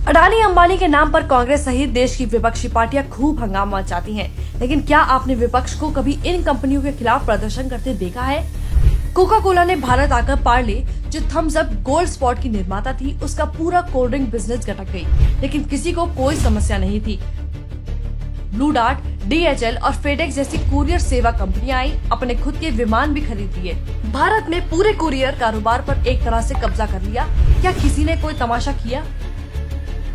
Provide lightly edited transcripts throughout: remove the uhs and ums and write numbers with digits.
अडानी अंबानी के नाम पर कांग्रेस सहित देश की विपक्षी पार्टियां खूब हंगामा मचाती हैं, लेकिन क्या आपने विपक्ष को कभी इन कंपनियों के खिलाफ प्रदर्शन करते देखा है? कोका कोला ने भारत आकर पार्ले, जो थम्स अप गोल्ड स्पॉट की निर्माता थी, उसका पूरा कोल्ड ड्रिंक बिजनेस गटक गई, लेकिन किसी को कोई समस्या नहीं थी। ब्लू डार्ट, DHL और फेडेक्स जैसी कुरियर सेवा कंपनियां आई, अपने खुद के विमान भी खरीद लिए, भारत में पूरे कुरियर कारोबार पर एक तरह से कब्जा कर लिया। क्या किसी ने कोई तमाशा किया?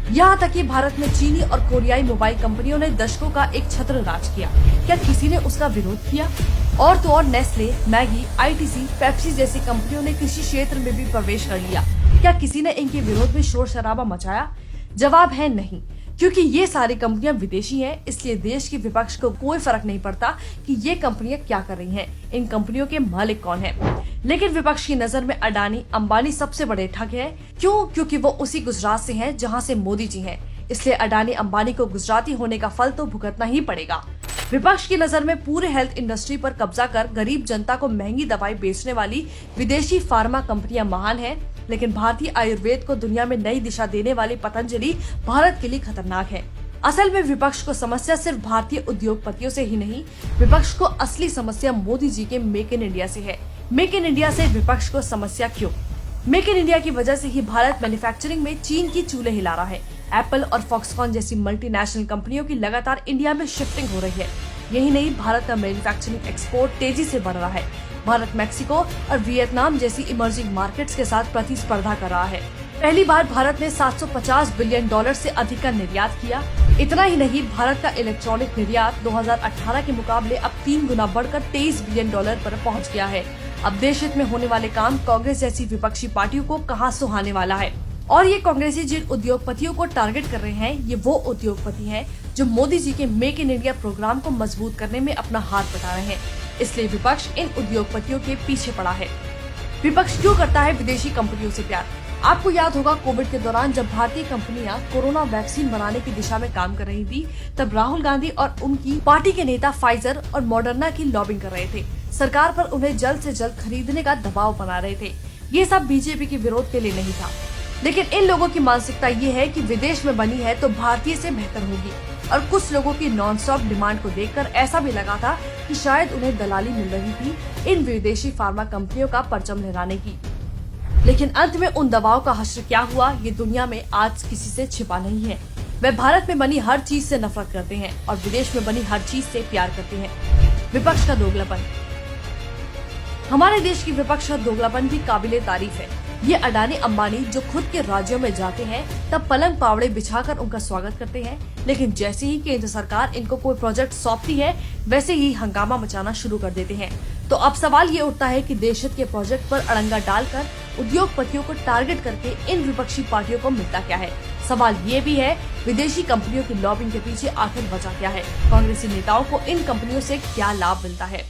यहाँ तक कि भारत में चीनी और कोरियाई मोबाइल कंपनियों ने दशकों का एक छत्र राज किया। क्या किसी ने उसका विरोध किया? और तो और नेस्ले, मैगी, ITC, पेप्सी जैसी कंपनियों ने कृषि क्षेत्र में भी प्रवेश कर लिया। क्या किसी ने इनके विरोध में शोर शराबा मचाया? जवाब है नहीं, क्योंकि ये सारी कंपनियां विदेशी हैं, इसलिए देश के विपक्ष को कोई फर्क नहीं पड़ता कि ये कंपनियां क्या कर रही हैं, इन कंपनियों के मालिक कौन हैं। लेकिन विपक्ष की नजर में अडानी अंबानी सबसे बड़े ठग हैं। क्यों? क्योंकि वो उसी गुजरात से हैं जहां से मोदी जी हैं, इसलिए अडानी अंबानी को गुजराती होने का फल तो भुगतना ही पड़ेगा। विपक्ष की नजर में पूरे हेल्थ इंडस्ट्री पर कब्जा कर गरीब जनता को महंगी दवाई बेचने वाली विदेशी फार्मा कंपनियां महान हैं, लेकिन भारतीय आयुर्वेद को दुनिया में नई दिशा देने वाली पतंजलि भारत के लिए खतरनाक है। असल में विपक्ष को समस्या सिर्फ भारतीय उद्योगपतियों से ही नहीं, विपक्ष को असली समस्या मोदी जी के मेक इन इंडिया से है। मेक इन इंडिया से विपक्ष को समस्या क्यों? मेक इन इंडिया की वजह से ही भारत मैन्युफैक्चरिंग में चीन की चूल्हे हिला रहा है। एप्पल और फॉक्सकॉन जैसी मल्टीनेशनल कंपनियों की लगातार इंडिया में शिफ्टिंग हो रही है। यही नहीं, भारत का मैन्युफैक्चरिंग एक्सपोर्ट तेजी से बढ़ रहा है। भारत मैक्सिको और वियतनाम जैसी इमर्जिंग मार्केट्स के साथ प्रतिस्पर्धा कर रहा है। पहली बार भारत ने $750 बिलियन से अधिक का निर्यात किया। इतना ही नहीं, भारत का इलेक्ट्रॉनिक निर्यात 2018 के मुकाबले अब 3 गुना बढ़कर $23 बिलियन पर पहुंच गया है। अब देश हित में होने वाले काम कांग्रेस जैसी विपक्षी पार्टियों को कहां सुहाने वाला है। और ये कांग्रेसी जिन उद्योगपतियों को टारगेट कर रहे हैं, ये वो उद्योगपति हैं जो मोदी जी के मेक इन इंडिया प्रोग्राम को मजबूत करने में अपना हाथ बटा रहे हैं। इसलिए विपक्ष इन उद्योगपतियों के पीछे पड़ा है। विपक्ष क्यों करता है विदेशी कंपनियों से प्यार? आपको याद होगा, कोविड के दौरान जब भारतीय कंपनियां कोरोना वैक्सीन बनाने की दिशा में काम कर रही थी, तब राहुल गांधी और उनकी पार्टी के नेता फाइजर और मॉडर्ना की लॉबिंग कर रहे थे। सरकार पर उन्हें जल्द से जल्द खरीदने का दबाव बना रहे थे। ये सब बीजेपी के विरोध के लिए नहीं था, लेकिन इन लोगों की मानसिकता ये है कि विदेश में बनी है तो भारतीय से बेहतर होगी। और कुछ लोगों की नॉन स्टॉप डिमांड को देखकर ऐसा भी लगा था कि शायद उन्हें दलाली मिल रही थी इन विदेशी फार्मा कंपनियों का परचम लहराने की। लेकिन अंत में उन दवाओं का हश्र क्या हुआ, ये दुनिया में आज किसी से छिपा नहीं है। वे भारत में बनी हर चीज से नफरत करते हैं और विदेश में बनी हर चीज से प्यार करते हैं। विपक्ष का दोगलापन। हमारे देश की विपक्ष का दोगलापन भी काबिले तारीफ है। ये अडानी अंबानी जो खुद के राज्यों में जाते हैं, तब पलंग पावड़े बिछाकर उनका स्वागत करते हैं, लेकिन जैसे ही केंद्र सरकार इनको कोई प्रोजेक्ट सौंपती है, वैसे ही हंगामा मचाना शुरू कर देते हैं। तो अब सवाल ये उठता है कि देश हित के प्रोजेक्ट पर अड़ंगा डालकर उद्योगपतियों को टारगेट करके इन विपक्षी पार्टियों को मिलता क्या है? सवाल ये भी है, विदेशी कंपनियों की लॉबिंग के पीछे आखिर वजह क्या है? कांग्रेसी नेताओं को इन कंपनियों से क्या लाभ मिलता है?